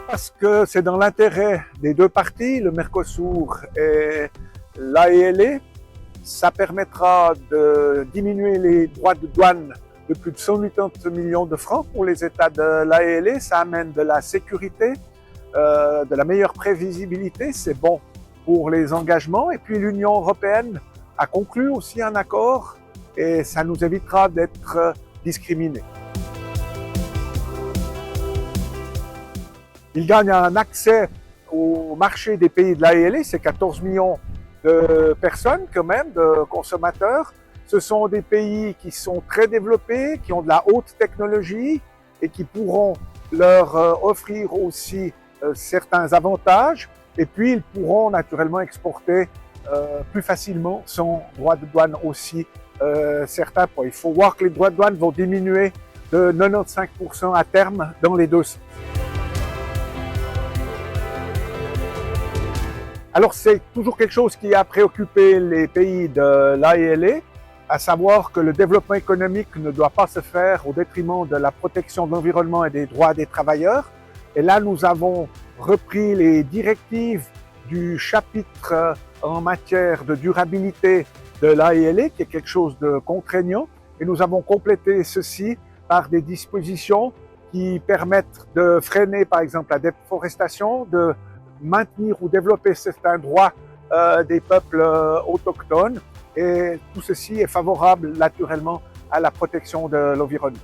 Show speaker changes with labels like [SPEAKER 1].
[SPEAKER 1] Parce que c'est dans l'intérêt des deux parties, le Mercosur et l'AELE. Ça permettra de diminuer les droits de douane de plus de 180 millions de francs pour les États de l'AELE. Ça amène de la sécurité, de la meilleure prévisibilité. C'est bon pour les engagements. Et puis l'Union européenne a conclu aussi un accord et ça nous évitera d'être discriminés. Ils gagnent un accès au marché des pays de l'AELE, c'est 14 millions de personnes quand même, de consommateurs. Ce sont des pays qui sont très développés, qui ont de la haute technologie et qui pourront leur offrir aussi certains avantages. Et puis, ils pourront naturellement exporter plus facilement sans droit de douane aussi certains points. Il faut voir que les droits de douane vont diminuer de 95% à terme dans les deux sens. Alors c'est toujours quelque chose qui a préoccupé les pays de l'AELE, à savoir que le développement économique ne doit pas se faire au détriment de la protection de l'environnement et des droits des travailleurs. Et là, nous avons repris les directives du chapitre en matière de durabilité de l'AELE, qui est quelque chose de contraignant, et nous avons complété ceci par des dispositions qui permettent de freiner, par exemple, la déforestation, de maintenir ou développer certains droits des peuples autochtones, et tout ceci est favorable naturellement à la protection de l'environnement.